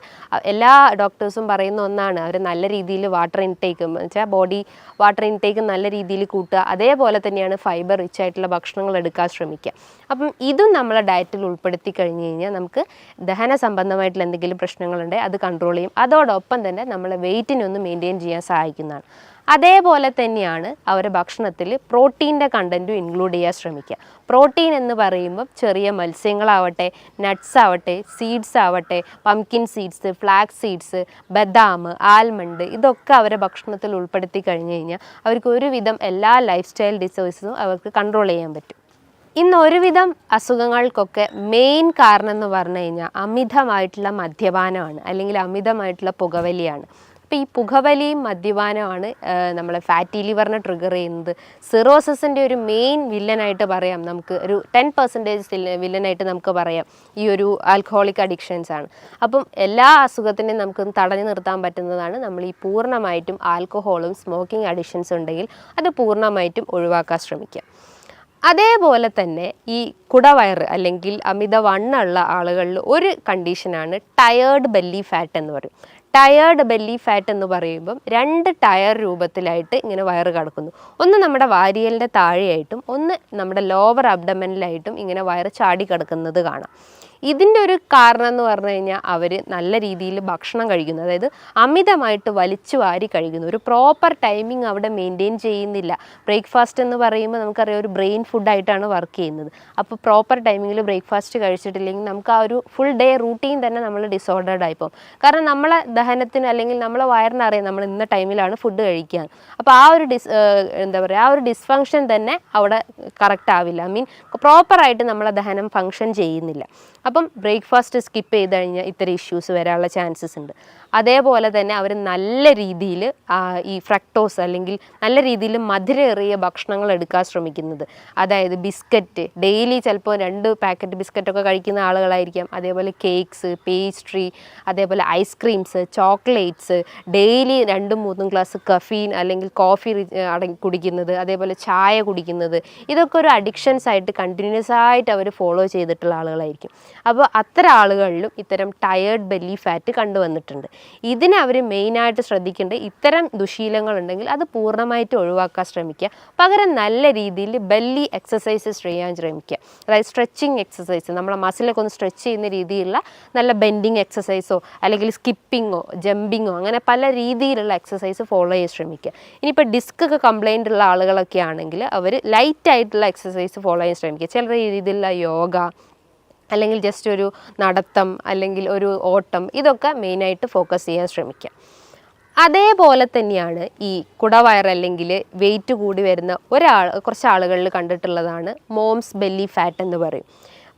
എല്ലാ ഡോക്ടേഴ്സും പറയുന്ന ഒന്നാണ് അവർ നല്ല രീതിയിൽ വാട്ടർ ഇൻടേക്ക് എന്ന് വെച്ചാൽ ബോഡി വാട്ടർ ഇൻടേക്ക് നല്ല രീതിയിൽ കൂട്ടുക. അതേപോലെ തന്നെയാണ് ഫൈബർ റിച്ച് ആയിട്ടുള്ള ഭക്ഷണങ്ങൾ എടുക്കാൻ ശ്രമിക്കുക. അപ്പം ഇതും നമ്മളെ ഡയറ്റിൽ ഉൾപ്പെടുത്തി കഴിഞ്ഞ് കഴിഞ്ഞാൽ നമുക്ക് ദഹന സംബന്ധമായിട്ടുള്ള എന്തെങ്കിലും പ്രശ്നങ്ങളുണ്ടെങ്കിൽ അത് കൺട്രോൾ ചെയ്യും. അതോടൊപ്പം തന്നെ നമ്മളെ വെയിറ്റിനെ ഒന്ന് മെയിൻറ്റെയിൻ ചെയ്യാൻ സഹായിക്കുന്നതാണ്. അതേപോലെ തന്നെയാണ് അവരുടെ ഭക്ഷണത്തിൽ പ്രോട്ടീൻ്റെ കണ്ടൻറ്റും ഇൻക്ലൂഡ് ചെയ്യാൻ ശ്രമിക്കുക. പ്രോട്ടീൻ എന്ന് പറയുമ്പോൾ ചെറിയ മത്സ്യങ്ങളാവട്ടെ, നട്ട്സ് ആവട്ടെ, സീഡ്സ് ആവട്ടെ, പംകിൻ സീഡ്സ്, ഫ്ലാക്സ് സീഡ്സ്, ബദാം, ആൽമണ്ട്, ഇതൊക്കെ അവരുടെ ഭക്ഷണത്തിൽ ഉൾപ്പെടുത്തി കഴിഞ്ഞ് കഴിഞ്ഞാൽ അവർക്ക് ഒരുവിധം എല്ലാ ലൈഫ് സ്റ്റൈൽ ഡിസീസസും അവർക്ക് കൺട്രോൾ ചെയ്യാൻ പറ്റും. ഇന്ന് ഒരുവിധം അസുഖങ്ങൾക്കൊക്കെ മെയിൻ കാരണം എന്ന് പറഞ്ഞു കഴിഞ്ഞാൽ അമിതമായിട്ടുള്ള മദ്യപാനമാണ്, അല്ലെങ്കിൽ അമിതമായിട്ടുള്ള പുകവലിയാണ്. അപ്പോൾ ഈ പുകവലിയും മദ്യപാനമാണ് നമ്മളെ ഫാറ്റി ലിവറിനെ ട്രിഗർ ചെയ്യുന്നത്. സിറോസിൻ്റെ ഒരു മെയിൻ വില്ലനായിട്ട് പറയാം, നമുക്ക് ഒരു 10% വില്ലനായിട്ട് നമുക്ക് പറയാം ഈ ഒരു ആൽക്കഹോളിക് അഡിക്ഷൻസ് ആണ്. അപ്പം എല്ലാ അസുഖത്തിനെയും നമുക്ക് തടഞ്ഞു നിർത്താൻ പറ്റുന്നതാണ് നമ്മൾ ഈ പൂർണ്ണമായിട്ടും ആൽക്കഹോളും സ്മോക്കിംഗ് അഡിക്ഷൻസ് ഉണ്ടെങ്കിൽ അത് പൂർണ്ണമായിട്ടും ഒഴിവാക്കാൻ ശ്രമിക്കുക. അതേപോലെ തന്നെ ഈ കുടവയറ് അല്ലെങ്കിൽ അമിതവണ്ണമുള്ള ആളുകളിൽ ഒരു കണ്ടീഷനാണ് ടയേർഡ് ബെല്ലി ഫാറ്റ് എന്ന് പറയും. ടയേർഡ് ബെല്ലി ഫാറ്റ് എന്ന് പറയുമ്പം 2 ടയർ രൂപത്തിലായിട്ട് ഇങ്ങനെ വയറ് കിടക്കുന്നു. ഒന്ന് നമ്മുടെ വാരിയലിൻ്റെ താഴെയായിട്ടും ഒന്ന് നമ്മുടെ ലോവർ അബ്ഡമനിലായിട്ടും ഇങ്ങനെ വയറ് ചാടി കിടക്കുന്നത് കാണാം. ഇതിൻ്റെ ഒരു കാരണം എന്ന് പറഞ്ഞു കഴിഞ്ഞാൽ അവർ നല്ല രീതിയിൽ ഭക്ഷണം കഴിക്കുന്നു, അതായത് അമിതമായിട്ട് വലിച്ചു വാരി കഴിക്കുന്നു. ഒരു പ്രോപ്പർ ടൈമിംഗ് അവിടെ മെയിൻറ്റെയിൻ ചെയ്യുന്നില്ല. ബ്രേക്ക്ഫാസ്റ്റ് എന്ന് പറയുമ്പോൾ നമുക്കറിയാം ഒരു ബ്രെയിൻ ഫുഡായിട്ടാണ് വർക്ക് ചെയ്യുന്നത്. അപ്പോൾ പ്രോപ്പർ ടൈമിങ്ങിൽ ബ്രേക്ക്ഫാസ്റ്റ് കഴിച്ചിട്ടില്ലെങ്കിൽ നമുക്ക് ആ ഒരു ഫുൾ ഡേ റൂട്ടീൻ തന്നെ നമ്മൾ ഡിസോർഡേർഡ് ആയിപ്പോകും. കാരണം നമ്മളെ ദഹനത്തിന് അല്ലെങ്കിൽ നമ്മളെ വയറിനറിയാം നമ്മൾ ഇന്ന ടൈമിലാണ് ഫുഡ് കഴിക്കുക. അപ്പോൾ ആ ഒരു ആ ഒരു ഡിസ്ഫങ്ഷൻ തന്നെ അവിടെ കറക്റ്റ് ആവില്ല. ഐ മീൻ പ്രോപ്പറായിട്ട് നമ്മളെ ദഹനം ഫങ്ഷൻ ചെയ്യുന്നില്ല. അപ്പം ബ്രേക്ക്ഫാസ്റ്റ് സ്കിപ്പ് ചെയ്ത് കഴിഞ്ഞാൽ ഇത്തരം ഇഷ്യൂസ് വരാനുള്ള ചാൻസസ് ഉണ്ട്. അതേപോലെ തന്നെ അവർ നല്ല രീതിയിൽ ഈ ഫ്രക്ടോസ് അല്ലെങ്കിൽ നല്ല രീതിയിൽ മധുരമേറിയ ഭക്ഷണങ്ങൾ എടുക്കാൻ ശ്രമിക്കുന്നത്. അതായത് ബിസ്ക്കറ്റ് ഡെയിലി ചിലപ്പോൾ 2 പാക്കറ്റ് ബിസ്ക്കറ്റൊക്കെ കഴിക്കുന്ന ആളുകളായിരിക്കാം. അതേപോലെ കേക്ക്സ്, പേസ്ട്രി, അതേപോലെ ice creams, chocolates, daily 2-3 glass caffeine അല്ലെങ്കിൽ കോഫി കുടിക്കുന്നത്, അതേപോലെ ചായ കുടിക്കുന്നത്, ഇതൊക്കെ ഒരു അഡിക്ഷൻസ് ആയിട്ട് കണ്ടിന്യൂസ് ആയിട്ട് അവർ ഫോളോ ചെയ്തിട്ടുള്ള ആളുകളായിരിക്കും. അപ്പോൾ അത്തരം ആളുകളിലും ഇത്തരം ടയേർഡ് ബെല്ലി ഫാറ്റ് കണ്ടുവന്നിട്ടുണ്ട്. ഇതിനെ അവർ മെയിനായിട്ട് ശ്രദ്ധിക്കേണ്ടത് ഇത്തരം ദുശീലങ്ങളുണ്ടെങ്കിൽ അത് പൂർണ്ണമായിട്ട് ഒഴിവാക്കാൻ ശ്രമിക്കുക. പകരം നല്ല രീതിയിൽ ബെല്ലി എക്സസൈസസ് ചെയ്യാൻ ശ്രമിക്കുക. അതായത് സ്ട്രെച്ചിങ് എക്സസൈസ്, നമ്മളെ മസിലൊക്കെ ഒന്ന് സ്ട്രെച്ച് ചെയ്യുന്ന രീതിയിലുള്ള നല്ല ബെൻഡിങ് എക്സസൈസോ അല്ലെങ്കിൽ സ്കിപ്പിങ്ങോ ജമ്പിങ്ങോ അങ്ങനെ പല രീതിയിലുള്ള എക്സസൈസ് ഫോളോ ചെയ്യാൻ ശ്രമിക്കുക. ഇനിയിപ്പോൾ ഡിസ്ക് ഒക്കെ കംപ്ലൈൻ്റ് ഉള്ള ആളുകളൊക്കെ ആണെങ്കിൽ അവർ ലൈറ്റായിട്ടുള്ള എക്സസൈസ് ഫോളോ ചെയ്യാൻ ശ്രമിക്കുക. ചില രീതിയിലുള്ള യോഗ അല്ലെങ്കിൽ ജസ്റ്റ് ഒരു നടത്തം അല്ലെങ്കിൽ ഒരു ഓട്ടം, ഇതൊക്കെ മെയിനായിട്ട് ഫോക്കസ് ചെയ്യാൻ ശ്രമിക്കുക. അതേപോലെ തന്നെയാണ് ഈ കുടവയർ അല്ലെങ്കിൽ വെയിറ്റ് കൂടി വരുന്ന കുറച്ച് ആളുകളിൽ കണ്ടിട്ടുള്ളതാണ് മോംസ് ബെല്ലി ഫാറ്റ് എന്ന് പറയും.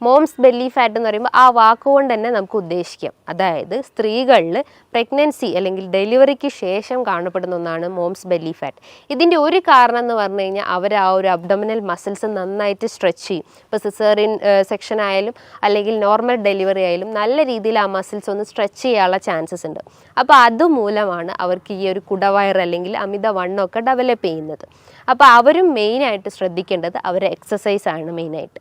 മോംസ് ബെല്ലി ഫാറ്റ് എന്ന് പറയുമ്പോൾ ആ വാക്കുകൊണ്ട് തന്നെ നമുക്ക് ഉദ്ദേശിക്കാം, അതായത് സ്ത്രീകളിൽ പ്രഗ്നൻസി അല്ലെങ്കിൽ ഡെലിവറിക്ക് ശേഷം കാണപ്പെടുന്ന ഒന്നാണ് മോംസ് ബെല്ലി ഫാറ്റ്. ഇതിൻ്റെ ഒരു കാരണം എന്ന് പറഞ്ഞു കഴിഞ്ഞാൽ അവർ ആ ഒരു അബ്ഡോമിനൽ മസിൽസ് നന്നായിട്ട് സ്ട്രെച്ച് ചെയ്യും. ഇപ്പോൾ സിസേറിയൻ സെക്ഷൻ ആയാലും അല്ലെങ്കിൽ നോർമൽ ഡെലിവറി ആയാലും നല്ല രീതിയിൽ ആ മസിൽസ് ഒന്ന് സ്ട്രെച്ച് ചെയ്യാനുള്ള ചാൻസസ് ഉണ്ട്. അപ്പോൾ അതുമൂലമാണ് അവർക്ക് ഈ ഒരു കുടവയർ അല്ലെങ്കിൽ അമിതവണ്ണമൊക്കെ ഡെവലപ്പ് ചെയ്യുന്നത്. അപ്പോൾ അവരും മെയിനായിട്ട് ശ്രദ്ധിക്കേണ്ടത് അവരുടെ എക്സസൈസാണ് മെയിനായിട്ട്.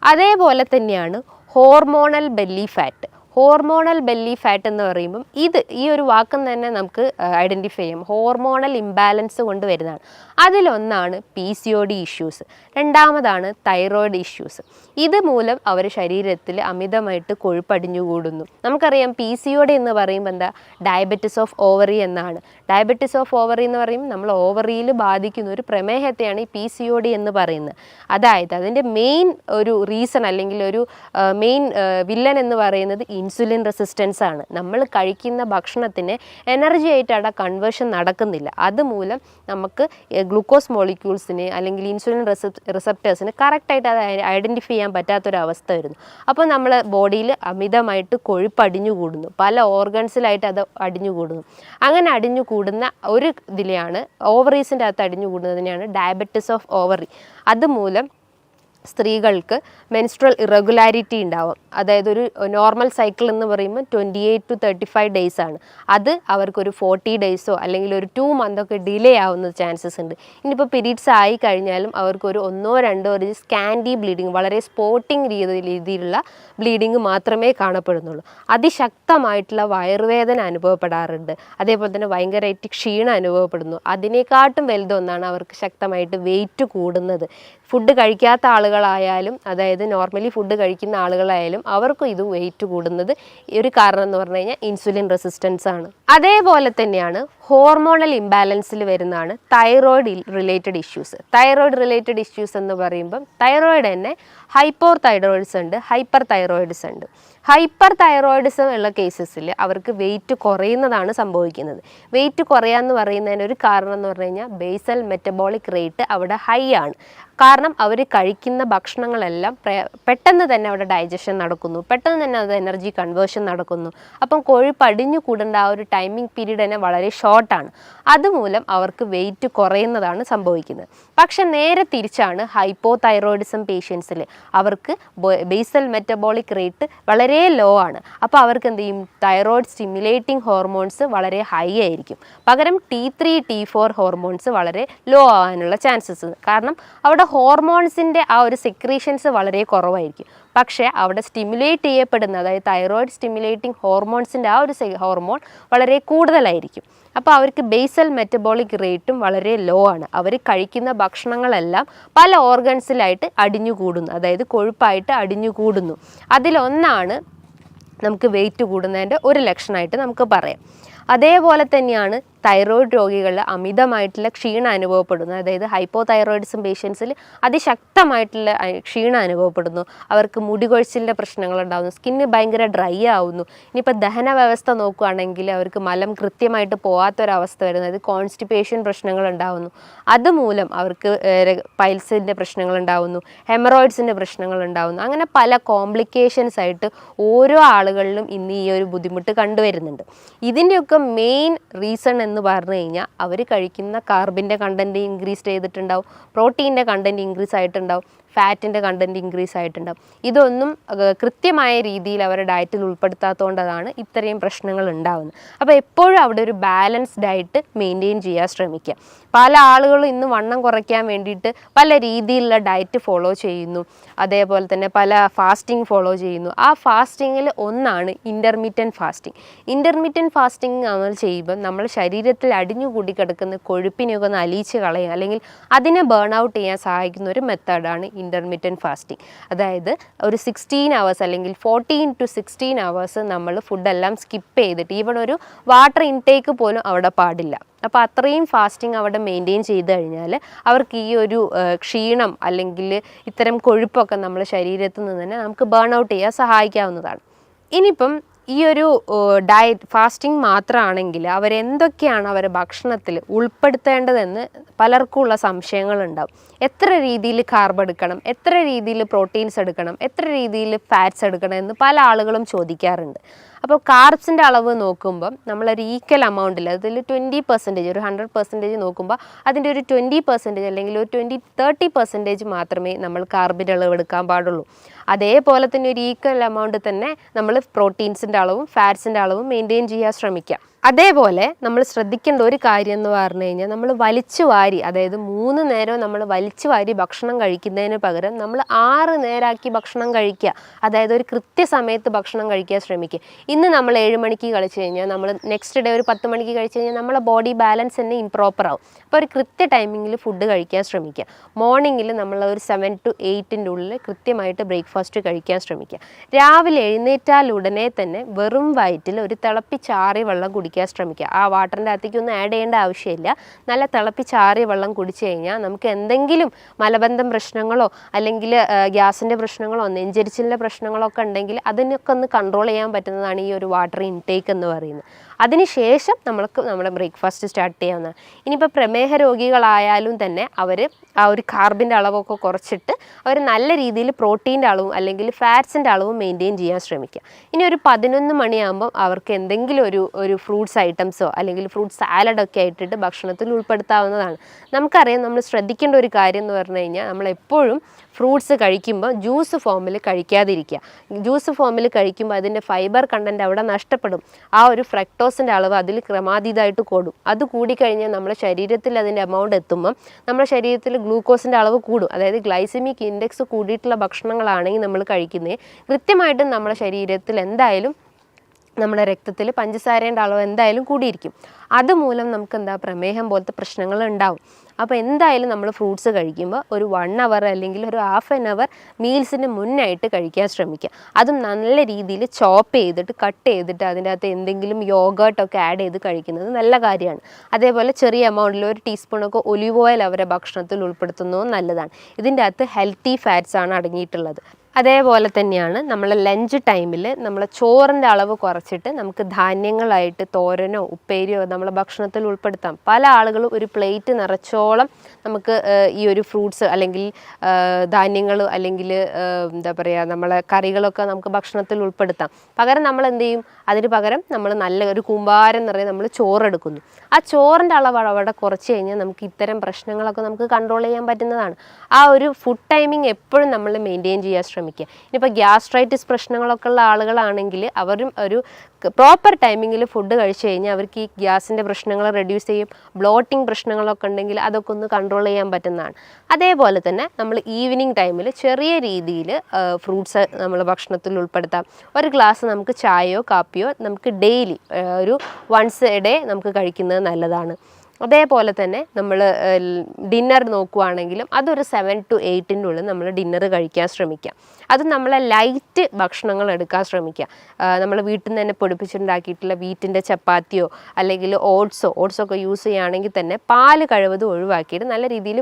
അതേപോലെ തന്നെയാണ് hormonal belly fat. Hormonal belly fat എന്ന് പറയുമ്പം ഈ ഒരു വാക്കിൽ തന്നെ നമുക്ക് ഐഡൻറ്റിഫൈ ചെയ്യാം, ഹോർമോണൽ ഇംബാലൻസ് കൊണ്ട് വരുന്നതാണ്. അതിലൊന്നാണ് PCOD ഇഷ്യൂസ്, രണ്ടാമതാണ് തൈറോയിഡ് ഇഷ്യൂസ്. ഇത് മൂലം അവർ ശരീരത്തിൽ അമിതമായിട്ട് കൊഴുപ്പടിഞ്ഞുകൂടുന്നു. നമുക്കറിയാം PCOD എന്ന് പറയുമ്പോൾ എന്താ, ഡയബറ്റിസ് ഓഫ് ഓവറി എന്നാണ്. ഡയബറ്റിസ് ഓഫ് ഓവറി എന്ന് പറയുമ്പോൾ നമ്മൾ ഓവറിയിൽ ബാധിക്കുന്ന ഒരു പ്രമേഹത്തെയാണ് ഈ PCOD എന്ന് പറയുന്നത്. അതായത് അതിൻ്റെ മെയിൻ ഒരു റീസൺ അല്ലെങ്കിൽ ഒരു മെയിൻ വില്ലൻ എന്ന് പറയുന്നത് ഇൻസുലിൻ റെസിസ്റ്റൻസ് ആണ്. നമ്മൾ കഴിക്കുന്ന ഭക്ഷണത്തിന് എനർജി ആയിട്ട് അവിടെ കൺവേർഷൻ നടക്കുന്നില്ല. അതുമൂലം നമുക്ക് ഗ്ലൂക്കോസ് മോളിക്യൂൾസിന് അല്ലെങ്കിൽ ഇൻസുലിൻ റിസപ്റ്റേഴ്സിന് കറക്റ്റായിട്ട് അത് ഐഡൻറ്റിഫൈ ചെയ്യാൻ പറ്റാത്തൊരവസ്ഥ വരുന്നു. അപ്പോൾ നമ്മൾ ബോഡിയിൽ അമിതമായിട്ട് കൊഴുപ്പ് അടിഞ്ഞുകൂടുന്നു, പല ഓർഗൻസിലായിട്ട് അത് അടിഞ്ഞുകൂടുന്നു. അങ്ങനെ അടിഞ്ഞുകൂടുന്ന ഒരു ഇതിലെയാണ് ഓവറീസിൻ്റെ അകത്ത് അടിഞ്ഞുകൂടുന്നതിനെയാണ് ഡയബറ്റിസ് ഓഫ് ഓവറി. അതുമൂലം സ്ത്രീകൾക്ക് മെൻസ്ട്രൽ ഇറഗുലാരിറ്റി ഉണ്ടാവും. അതായത് ഒരു നോർമൽ സൈക്കിൾ എന്ന് പറയുമ്പോൾ 28 to 35 ഡേയ്സ് ആണ്. അത് അവർക്കൊരു 40 ഡേയ്സോ അല്ലെങ്കിൽ ഒരു 2 മന്തൊക്കെ ഡിലേ ആവുന്ന ചാൻസസ് ഉണ്ട്. ഇനിയിപ്പോൾ പീരീഡ്സ് ആയി കഴിഞ്ഞാലും അവർക്കൊരു 1-2 ഒരു സ്കാൻഡി ബ്ലീഡിങ്, വളരെ സ്പോട്ടിങ് രീതിയിലുള്ള ബ്ലീഡിങ് മാത്രമേ കാണപ്പെടുന്നുള്ളൂ. അതിശക്തമായിട്ടുള്ള വയറുവേദന അനുഭവപ്പെടാറുണ്ട്. അതേപോലെ തന്നെ ഭയങ്കരമായിട്ട് ക്ഷീണം അനുഭവപ്പെടുന്നു. അതിനെക്കാട്ടും വലുതൊന്നാണ് അവർക്ക് ശക്തമായിട്ട് വെയിറ്റ് കൂടുന്നത്. ഫുഡ് കഴിക്കാത്ത ആളുകളായാലും അതായത് നോർമലി ഫുഡ് കഴിക്കുന്ന ആളുകളായാലും അവർക്കും ഇത് വെയിറ്റ് കൂടുന്നത് ഒരു കാരണം എന്ന് പറഞ്ഞു കഴിഞ്ഞാൽ ഇൻസുലിൻ റെസിസ്റ്റൻസ് ആണ്. അതേപോലെ തന്നെയാണ് ഹോർമോണൽ ഇംബാലൻസിൽ വരുന്നതാണ് thyroid related issues. Thyroid related issues എന്ന് പറയുമ്പം തൈറോയിഡ് തന്നെ ഹൈപ്പോർ തൈറോയിഡ്സ് ഉണ്ട്, ഹൈപ്പർ തൈറോയിഡ്സ് ഉണ്ട്. ഹൈപ്പർ തൈറോയിഡിസം ഉള്ള കേസസിൽ അവർക്ക് വെയിറ്റ് കുറയുന്നതാണ് സംഭവിക്കുന്നത്. വെയിറ്റ് കുറയാന്ന് പറയുന്നതിന് ഒരു കാരണം എന്ന് പറഞ്ഞു കഴിഞ്ഞാൽ ബേസൽ മെറ്റബോളിക് റേറ്റ് അവിടെ ഹൈ ആണ്. കാരണം അവർ കഴിക്കുന്ന ഭക്ഷണങ്ങളെല്ലാം പെട്ടെന്ന് തന്നെ അവിടെ ഡൈജഷൻ നടക്കുന്നു, പെട്ടെന്ന് തന്നെ അത് എനർജി കൺവേർഷൻ നടക്കുന്നു. അപ്പം കൊഴുപ്പ് അടിഞ്ഞു കൂടേണ്ട ആ ഒരു ടൈമിംഗ് പീരീഡ് തന്നെ വളരെ ഷോർട്ടാണ്. അതുമൂലം അവർക്ക് വെയിറ്റ് കുറയുന്നതാണ് സംഭവിക്കുന്നത്. പക്ഷെ നേരെ തിരിച്ചാണ് ഹൈപ്പോ തൈറോയിഡിസം പേഷ്യൻസിൽ. അവർക്ക് ബേസൽ മെറ്റബോളിക് റേറ്റ് വളരെ ലോ ആണ്. അപ്പോൾ അവർക്ക് എന്ത് ചെയ്യും, തൈറോയിഡ് സ്റ്റിമുലേറ്റിംഗ് ഹോർമോൺസ് വളരെ ഹൈ ആയിരിക്കും. പകരം T3 T4 ഹോർമോൺസ് വളരെ ലോ ആവാനുള്ള ചാൻസസ്. കാരണം അവിടെ ഹോർമോൺസിൻ്റെ ആ ഒരു സെക്രീഷൻസ് വളരെ കുറവായിരിക്കും. പക്ഷേ അവിടെ സ്റ്റിമുലേറ്റ് ചെയ്യപ്പെടുന്ന, അതായത് തൈറോയിഡ് സ്റ്റിമുലേറ്റിംഗ് ഹോർമോൺസിൻ്റെ ആ ഒരു ഹോർമോൺ വളരെ കൂടുതലായിരിക്കും. അപ്പോൾ അവർക്ക് ബേസൽ മെറ്റബോളിക് റേറ്റും വളരെ ലോ ആണ്. അവർ കഴിക്കുന്ന ഭക്ഷണങ്ങളെല്ലാം പല ഓർഗൻസിലായിട്ട് അടിഞ്ഞു കൂടുന്നു, അതായത് കൊഴുപ്പായിട്ട് അടിഞ്ഞു കൂടുന്നു. അതിലൊന്നാണ് നമുക്ക് വെയിറ്റ് കൂടുന്നതിൻ്റെ ഒരു ലക്ഷണമായിട്ട് നമുക്ക് പറയാം. അതേപോലെ തന്നെയാണ് തൈറോയിഡ് രോഗികളിൽ അമിതമായിട്ടുള്ള ക്ഷീണം അനുഭവപ്പെടുന്നു. അതായത് ഹൈപ്പോ തൈറോയിഡിസം പേഷ്യൻസിൽ അതിശക്തമായിട്ടുള്ള ക്ഷീണം അനുഭവപ്പെടുന്നു. അവർക്ക് മുടി കൊഴിച്ചിലിൻ്റെ പ്രശ്നങ്ങളുണ്ടാകുന്നു, സ്കിന്ന് ഭയങ്കര ഡ്രൈ ആവുന്നു. ഇനിയിപ്പോൾ ദഹന വ്യവസ്ഥ നോക്കുകയാണെങ്കിൽ അവർക്ക് മലം കൃത്യമായിട്ട് പോകാത്തൊരവസ്ഥ വരുന്നത്, കോൺസ്റ്റിപ്പേഷൻ പ്രശ്നങ്ങളുണ്ടാകുന്നു. അതുമൂലം അവർക്ക് പൈൽസിൻ്റെ പ്രശ്നങ്ങളുണ്ടാകുന്നു, ഹെമറോയിഡ്സിൻ്റെ പ്രശ്നങ്ങളുണ്ടാകുന്നു. അങ്ങനെ പല കോംപ്ലിക്കേഷൻസ് ആയിട്ട് ഓരോ ആളുകളിലും ഇന്ന് ഈ ഒരു ബുദ്ധിമുട്ട് കണ്ടുവരുന്നുണ്ട്. ഇതിൻ്റെയൊക്കെ മെയിൻ റീസൺ എന്ന് പറഞ്ഞു കഴിഞ്ഞാൽ അവർ കഴിക്കുന്ന കാർബിൻ്റെ കണ്ടൻറ്റ് ഇൻക്രീസ് ചെയ്തിട്ടുണ്ടാവും, പ്രോട്ടീൻ്റെ കണ്ടൻറ്റ് ഇൻക്രീസ് ആയിട്ടുണ്ടാവും, ഫാറ്റിൻ്റെ കണ്ടൻറ്റ് ഇൻക്രീസ് ആയിട്ടുണ്ടാവും. ഇതൊന്നും കൃത്യമായ രീതിയിൽ അവരുടെ ഡയറ്റിൽ ഉൾപ്പെടുത്താത്തതുകൊണ്ടാണ് ഇത്രയും പ്രശ്നങ്ങൾ ഉണ്ടാകുന്നത്. അപ്പോൾ എപ്പോഴും അവിടെ ഒരു ബാലൻസ്ഡ് ഡയറ്റ് മെയിൻറ്റെയിൻ ചെയ്യാൻ ശ്രമിക്കുക. പല ആളുകളും ഇന്ന് വണ്ണം കുറയ്ക്കാൻ വേണ്ടിയിട്ട് പല രീതിയിലുള്ള ഡയറ്റ് ഫോളോ ചെയ്യുന്നു, അതേപോലെ തന്നെ പല ഫാസ്റ്റിംഗ് ഫോളോ ചെയ്യുന്നു. ആ ഫാസ്റ്റിങ്ങിൽ ഒന്നാണ് ഇൻ്റർമീഡിയൻറ്റ് ഫാസ്റ്റിംഗ്. ഇൻ്റർമീഡിയൻറ്റ് ഫാസ്റ്റിംഗ് നമ്മൾ ചെയ്യുമ്പോൾ നമ്മൾ ശരീരത്തിൽ അടിഞ്ഞുകൂടി കിടക്കുന്ന കൊഴുപ്പിനെയൊക്കെ ഒന്ന് അലിയിച്ച് കളയുക, അല്ലെങ്കിൽ അതിനെ ബേൺ ഔട്ട് ചെയ്യാൻ സഹായിക്കുന്ന ഒരു മെത്തേഡാണ് ഇൻ്റർമീഡിയൻറ്റ് ഫാസ്റ്റിംഗ്. അതായത് ഒരു 16 hours അല്ലെങ്കിൽ 14 to 16 hours നമ്മൾ ഫുഡെല്ലാം സ്കിപ്പ് ചെയ്തിട്ട് ഈവൺ ഒരു വാട്ടർ ഇൻടേക്ക് പോലും അവിടെ പാടില്ല. അപ്പോൾ അത്രയും ഫാസ്റ്റിംഗ് അവിടെ മെയിൻറ്റെയിൻ ചെയ്ത് കഴിഞ്ഞാൽ അവർക്ക് ഈ ഒരു ക്ഷീണം അല്ലെങ്കിൽ ഇത്തരം കൊഴുപ്പൊക്കെ നമ്മുടെ ശരീരത്തിൽ നിന്ന് തന്നെ നമുക്ക് ബേൺ ഔട്ട് ചെയ്യാൻ സഹായിക്കാവുന്നതാണ്. ഇനിയിപ്പം ഈ ഒരു ഡയറ്റ് ഫാസ്റ്റിംഗ് മാത്രമാണെങ്കിൽ അവരെന്തൊക്കെയാണ് അവരുടെ ഭക്ഷണത്തിൽ ഉൾപ്പെടുത്തേണ്ടതെന്ന് പലർക്കുമുള്ള സംശയങ്ങളുണ്ടാവും. എത്ര രീതിയിൽ കാർബ് എടുക്കണം, എത്ര രീതിയിൽ പ്രോട്ടീൻസ് എടുക്കണം, എത്ര രീതിയിൽ ഫാറ്റ്സ് എടുക്കണം എന്ന് പല ആളുകളും ചോദിക്കാറുണ്ട്. അപ്പോൾ കാർബ്സിൻ്റെ അളവ് നോക്കുമ്പം നമ്മളൊരു ഈക്വൽ എമൗണ്ടിൽ, അതിൽ 20%, ഒരു 100% നോക്കുമ്പോൾ അതിൻ്റെ ഒരു 20% അല്ലെങ്കിൽ ഒരു 20-30% മാത്രമേ നമ്മൾ കാർബിൻ്റെ അളവ് എടുക്കാൻ പാടുള്ളൂ. അതേപോലെ തന്നെ ഒരു ഈക്വൽ എമൗണ്ട് തന്നെ നമ്മൾ പ്രോട്ടീൻസിൻ്റെ അളവും ഫാറ്റ്സിൻ്റെ അളവും മെയിൻറ്റെയിൻ ചെയ്യാൻ ശ്രമിക്കുക. അതേപോലെ നമ്മൾ ശ്രദ്ധിക്കേണ്ട ഒരു കാര്യം എന്ന് പറഞ്ഞു കഴിഞ്ഞാൽ നമ്മൾ വലിച്ചു വാരി, അതായത് 3 നേരം നമ്മൾ വലിച്ചു വാരി ഭക്ഷണം കഴിക്കുന്നതിന് പകരം നമ്മൾ 6 നേരമാക്കി ഭക്ഷണം കഴിക്കുക. അതായത് ഒരു കൃത്യസമയത്ത് ഭക്ഷണം കഴിക്കാൻ ശ്രമിക്കുക. ഇന്ന് നമ്മൾ 7 മണിക്ക് കഴിച്ചു കഴിഞ്ഞാൽ നമ്മൾ നെക്സ്റ്റ് ഡേ ഒരു 10 മണിക്ക് കഴിച്ചു കഴിഞ്ഞാൽ നമ്മളെ ബോഡി ബാലൻസ് തന്നെ ഇംപ്രോപ്പർ ആവും. അപ്പോൾ ഒരു കൃത്യ ടൈമിങ്ങിൽ ഫുഡ് കഴിക്കാൻ ശ്രമിക്കുക. മോർണിംഗിൽ നമ്മൾ ഒരു 7 to 8 ഉള്ളിൽ കൃത്യമായിട്ട് ബ്രേക്ക്ഫാസ്റ്റ് കഴിക്കാൻ ശ്രമിക്കുക. രാവിലെ എഴുന്നേറ്റാൽ ഉടനെ തന്നെ വെറും വയറ്റിൽ ഒരു തിളപ്പിച്ചാറിയ വെള്ളം കുടിക്കാൻ ശ്രമിക്കുക. ആ വാട്ടറിൻ്റെ അകത്തേക്കൊന്നും ആഡ് ചെയ്യേണ്ട ആവശ്യമില്ല. നല്ല തിളപ്പിച്ചാറിയ വെള്ളം കുടിച്ചു കഴിഞ്ഞാൽ നമുക്ക് എന്തെങ്കിലും മലബന്ധം പ്രശ്നങ്ങളോ അല്ലെങ്കിൽ ഗ്യാസിൻ്റെ പ്രശ്നങ്ങളോ നെഞ്ചരിച്ചിലിൻ്റെ പ്രശ്നങ്ങളോ ഒക്കെ ഉണ്ടെങ്കിൽ അതിനൊക്കെ ഒന്ന് കൺട്രോൾ ചെയ്യാൻ പറ്റുന്നതാണ് ഈ ഒരു വാട്ടർ ഇൻടേക്ക് എന്ന് പറയുന്നത്. അതിനുശേഷം നമ്മൾക്ക് നമ്മുടെ ബ്രേക്ക്ഫാസ്റ്റ് സ്റ്റാർട്ട് ചെയ്യാവുന്നതാണ്. ഇനിയിപ്പോൾ പ്രമേഹ രോഗികളായാലും തന്നെ അവർ ആ ഒരു കാർബിൻ്റെ അളവൊക്കെ കുറച്ചിട്ട് അവർ നല്ല രീതിയിൽ പ്രോട്ടീൻ്റെ അളവും അല്ലെങ്കിൽ ഫാറ്റ്സിൻ്റെ അളവും മെയിൻറ്റെയിൻ ചെയ്യാൻ ശ്രമിക്കുക. ഇനി ഒരു 11 മണിയാകുമ്പം അവർക്ക് എന്തെങ്കിലും ഒരു ഫ്രൂട്ട്സ് ഐറ്റംസോ അല്ലെങ്കിൽ ഫ്രൂട്ട് സാലഡൊക്കെ ആയിട്ടിട്ട് ഭക്ഷണത്തിൽ ഉൾപ്പെടുത്താവുന്നതാണ്. നമുക്കറിയാം, നമ്മൾ ശ്രദ്ധിക്കേണ്ട ഒരു കാര്യം എന്ന് പറഞ്ഞു കഴിഞ്ഞാൽ നമ്മളെപ്പോഴും ഫ്രൂട്ട്സ് കഴിക്കുമ്പോൾ ജ്യൂസ് ഫോമിൽ കഴിക്കാതിരിക്കുക. ജ്യൂസ് ഫോമിൽ കഴിക്കുമ്പോൾ അതിൻ്റെ ഫൈബർ കണ്ടൻറ്റ് അവിടെ നഷ്ടപ്പെടും. ആ ഒരു ഫ്രക്ടോസിൻ്റെ അളവ് അതിൽ ക്രമാതീതമായിട്ട് കൂടും. അത് കൂടിക്കഴിഞ്ഞാൽ നമ്മുടെ ശരീരത്തിൽ അതിൻ്റെ എമൗണ്ട് എത്തുമ്പം നമ്മുടെ ശരീരത്തിൽ ഗ്ലൂക്കോസിൻ്റെ അളവ് കൂടും. അതായത് ഗ്ലൈസമിക് ഇൻഡെക്സ് കൂടിയിട്ടുള്ള ഭക്ഷണങ്ങളാണെങ്കിൽ നമ്മൾ കഴിക്കുന്നത് കൃത്യമായിട്ടും നമ്മുടെ ശരീരത്തിൽ എന്തായാലും നമ്മുടെ രക്തത്തിൽ പഞ്ചസാരേൻ്റെ അളവ് എന്തായാലും കൂടിയിരിക്കും. അതുമൂലം നമുക്ക് പ്രമേഹം പോലത്തെ പ്രശ്നങ്ങൾ ഉണ്ടാവും. അപ്പോൾ എന്തായാലും നമ്മൾ ഫ്രൂട്ട്സ് കഴിക്കുമ്പോൾ ഒരു 1 hour അല്ലെങ്കിൽ ഒരു ½ an hour മീൽസിന് മുന്നായിട്ട് കഴിക്കാൻ ശ്രമിക്കുക. അതും നല്ല രീതിയിൽ ചോപ്പ് ചെയ്തിട്ട് കട്ട് ചെയ്തിട്ട് അതിൻ്റെ അകത്ത് എന്തെങ്കിലും യോഗേർട്ടൊക്കെ ആഡ് ചെയ്ത് കഴിക്കുന്നത് നല്ല കാര്യമാണ്. അതേപോലെ ചെറിയ എമൗണ്ടിൽ 1 ടീസ്പൂണൊക്കെ ഒലിവ് ഓയിൽ അവരെ ഭക്ഷണത്തിൽ ഉൾപ്പെടുത്തുന്നതും നല്ലതാണ്. ഇതിൻ്റെ അകത്ത് ഹെൽത്തി ഫാറ്റ്സ് ആണ് അടങ്ങിയിട്ടുള്ളത്. അതേപോലെ തന്നെയാണ് നമ്മൾ ലഞ്ച് ടൈമിൽ നമ്മൾ ചോറിൻ്റെ അളവ് കുറച്ചിട്ട് നമുക്ക് ധാന്യങ്ങളായിട്ട് തോരനോ ഉപ്പേരിയോ നമ്മളെ ഭക്ഷണത്തിൽ ഉൾപ്പെടുത്താം. പല ആളുകളും ഒരു പ്ലേറ്റ് നിറച്ചോളം നമുക്ക് ഈ ഒരു ഫ്രൂട്ട്സ് അല്ലെങ്കിൽ ധാന്യങ്ങൾ അല്ലെങ്കിൽ എന്താ പറയുക നമ്മളെ കറികളൊക്കെ നമുക്ക് ഭക്ഷണത്തിൽ ഉൾപ്പെടുത്താം. പകരം നമ്മൾ എന്ത് ചെയ്യും, അതിന് പകരം നമ്മൾ നല്ല ഒരു കൂമ്പാരം നിറയെ നമ്മൾ ചോറെടുക്കുന്നു. ആ ചോറിൻ്റെ അളവ് അവിടെ കുറച്ച് കഴിഞ്ഞാൽ നമുക്ക് ഇത്തരം പ്രശ്നങ്ങളൊക്കെ നമുക്ക് കൺട്രോൾ ചെയ്യാൻ പറ്റുന്നതാണ്. ആ ഒരു ഫുഡ് ടൈമിങ് എപ്പോഴും നമ്മൾ മെയിൻറ്റെയിൻ ചെയ്യാൻ ശ്രമിക്കുക. ഇനിയിപ്പോൾ ഗ്യാസ്ട്രൈറ്റിസ് പ്രശ്നങ്ങളൊക്കെ ഉള്ള ആളുകളാണെങ്കിൽ അവരും ഒരു പ്രോപ്പർ ടൈമിങ്ങിൽ ഫുഡ് കഴിച്ചു കഴിഞ്ഞാൽ അവർക്ക് ഈ ഗ്യാസിൻ്റെ പ്രശ്നങ്ങൾ റെഡ്യൂസ് ചെയ്യും. ബ്ലോട്ടിങ് പ്രശ്നങ്ങളൊക്കെ ഉണ്ടെങ്കിൽ അതൊക്കെ ഒന്ന് കൺട്രോൾ ചെയ്യാൻ പറ്റുന്നതാണ്. അതേപോലെ തന്നെ നമ്മൾ ഈവനിങ് ടൈമിൽ ചെറിയ രീതിയിൽ ഫ്രൂട്ട്സ് നമ്മൾ ഭക്ഷണത്തിൽ ഉൾപ്പെടുത്താം. ഒരു ഗ്ലാസ് നമുക്ക് ചായയോ കാപ്പിയോ നമുക്ക് ഡെയിലി ഒരു വൺസ് എ ഡേ നമുക്ക് കഴിക്കുന്നത് നല്ലതാണ്. അതേപോലെ തന്നെ നമ്മൾ ഡിന്നർ നോക്കുവാണെങ്കിലും അതൊരു 7 to 8 ഉള്ളിൽ നമ്മൾ ഡിന്നർ കഴിക്കാൻ ശ്രമിക്കാം. അത് നമ്മളെ ലൈറ്റ് ഭക്ഷണങ്ങൾ എടുക്കാൻ ശ്രമിക്കുക. നമ്മൾ വീട്ടിൽ നിന്ന് തന്നെ പൊടിപ്പിച്ചുണ്ടാക്കിയിട്ടുള്ള വീറ്റിൻ്റെ ചപ്പാത്തിയോ അല്ലെങ്കിൽ ഓട്സൊക്കെ യൂസ് ചെയ്യുകയാണെങ്കിൽ തന്നെ പാല് കഴിവതും ഒഴിവാക്കിയിട്ട് നല്ല രീതിയിൽ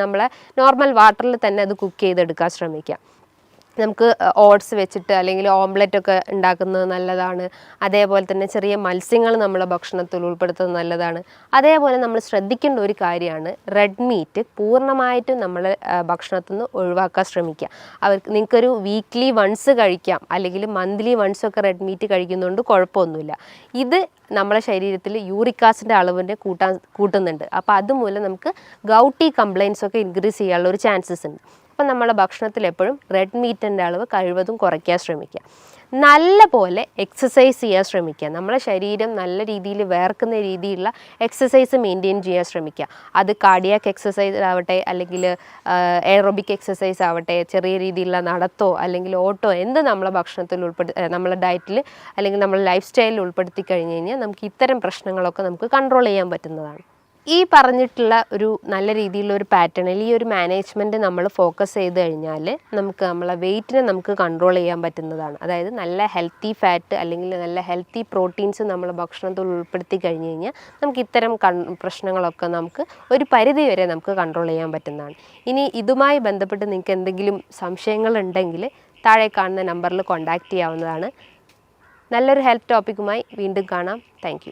നമ്മളെ നോർമൽ വാട്ടറിൽ തന്നെ അത് കുക്ക് ചെയ്തെടുക്കാൻ ശ്രമിക്കാം. നമുക്ക് ഓട്സ് വെച്ചിട്ട് അല്ലെങ്കിൽ ഓംലെറ്റൊക്കെ ഉണ്ടാക്കുന്നത് നല്ലതാണ്. അതേപോലെ തന്നെ ചെറിയ മത്സ്യങ്ങൾ നമ്മളെ ഭക്ഷണത്തിൽ ഉൾപ്പെടുത്തുന്നത് നല്ലതാണ്. അതേപോലെ നമ്മൾ ശ്രദ്ധിക്കേണ്ട ഒരു കാര്യമാണ് റെഡ് മീറ്റ് പൂർണ്ണമായിട്ടും നമ്മൾ ഭക്ഷണത്തിൽ നിന്ന് ഒഴിവാക്കാൻ ശ്രമിക്കുക. നിങ്ങൾക്കൊരു വീക്ക്ലി വൺസ് കഴിക്കാം, അല്ലെങ്കിൽ മന്ത്ലി വൺസൊക്കെ റെഡ് മീറ്റ് കഴിക്കുന്നതുകൊണ്ട് കുഴപ്പമൊന്നുമില്ല. ഇത് നമ്മളെ ശരീരത്തിൽ യൂറിക് ആസിഡിൻ്റെ അളവിൻ്റെ കൂട്ടുന്നുണ്ട്. അപ്പോൾ അതുമൂലം നമുക്ക് ഗൗട്ടി കംപ്ലയിൻസ് ഒക്കെ ഇൻക്രീസ് ചെയ്യാനുള്ള ഒരു ചാൻസസ് ഉണ്ട്. അപ്പം നമ്മളെ ഭക്ഷണത്തിൽ എപ്പോഴും റെഡ് മീറ്റിൻ്റെ അളവ് കഴിവതും കുറയ്ക്കാൻ ശ്രമിക്കുക. നല്ല പോലെ എക്സസൈസ് ചെയ്യാൻ ശ്രമിക്കുക. നമ്മളെ ശരീരം നല്ല രീതിയിൽ വേർക്കുന്ന രീതിയിലുള്ള എക്സസൈസ് മെയിൻറ്റെയിൻ ചെയ്യാൻ ശ്രമിക്കുക. അത് കാർഡിയാക് എക്സസൈസ് ആവട്ടെ, അല്ലെങ്കിൽ എയറോബിക് എക്സസൈസ് ആവട്ടെ, ചെറിയ രീതിയിലുള്ള നടത്തോ അല്ലെങ്കിൽ ഓട്ടോ എന്ത് നമ്മളെ ഭക്ഷണത്തിൽ നമ്മളെ ഡയറ്റിൽ അല്ലെങ്കിൽ നമ്മളെ ലൈഫ് സ്റ്റൈലിൽ ഉൾപ്പെടുത്തി കഴിഞ്ഞ് കഴിഞ്ഞാൽ നമുക്ക് ഇത്തരം പ്രശ്നങ്ങളൊക്കെ നമുക്ക് കൺട്രോൾ ചെയ്യാൻ പറ്റുന്നതാണ്. ഈ പറഞ്ഞിട്ടുള്ള ഒരു നല്ല രീതിയിലുള്ള ഒരു പാറ്റേണിൽ ഈ ഒരു മാനേജ്മെൻറ്റ് നമ്മൾ ഫോക്കസ് ചെയ്ത് കഴിഞ്ഞാൽ നമുക്ക് നമ്മളെ വെയിറ്റിനെ നമുക്ക് കൺട്രോൾ ചെയ്യാൻ പറ്റുന്നതാണ്. അതായത് നല്ല ഹെൽത്തി ഫാറ്റ് അല്ലെങ്കിൽ നല്ല ഹെൽത്തി പ്രോട്ടീൻസ് നമ്മൾ ഭക്ഷണത്തിൽ ഉൾപ്പെടുത്തി കഴിഞ്ഞ് കഴിഞ്ഞാൽ നമുക്ക് ഇത്തരം പ്രശ്നങ്ങളൊക്കെ നമുക്ക് ഒരു പരിധി വരെ നമുക്ക് കൺട്രോൾ ചെയ്യാൻ പറ്റുന്നതാണ്. ഇനി ഇതുമായി ബന്ധപ്പെട്ട് നിങ്ങൾക്ക് എന്തെങ്കിലും സംശയങ്ങളുണ്ടെങ്കിൽ താഴെ കാണുന്ന നമ്പറിൽ കോൺടാക്റ്റ് ചെയ്യാവുന്നതാണ്. നല്ലൊരു ഹെൽത്ത് ടോപ്പിക്കുമായി വീണ്ടും കാണാം. താങ്ക്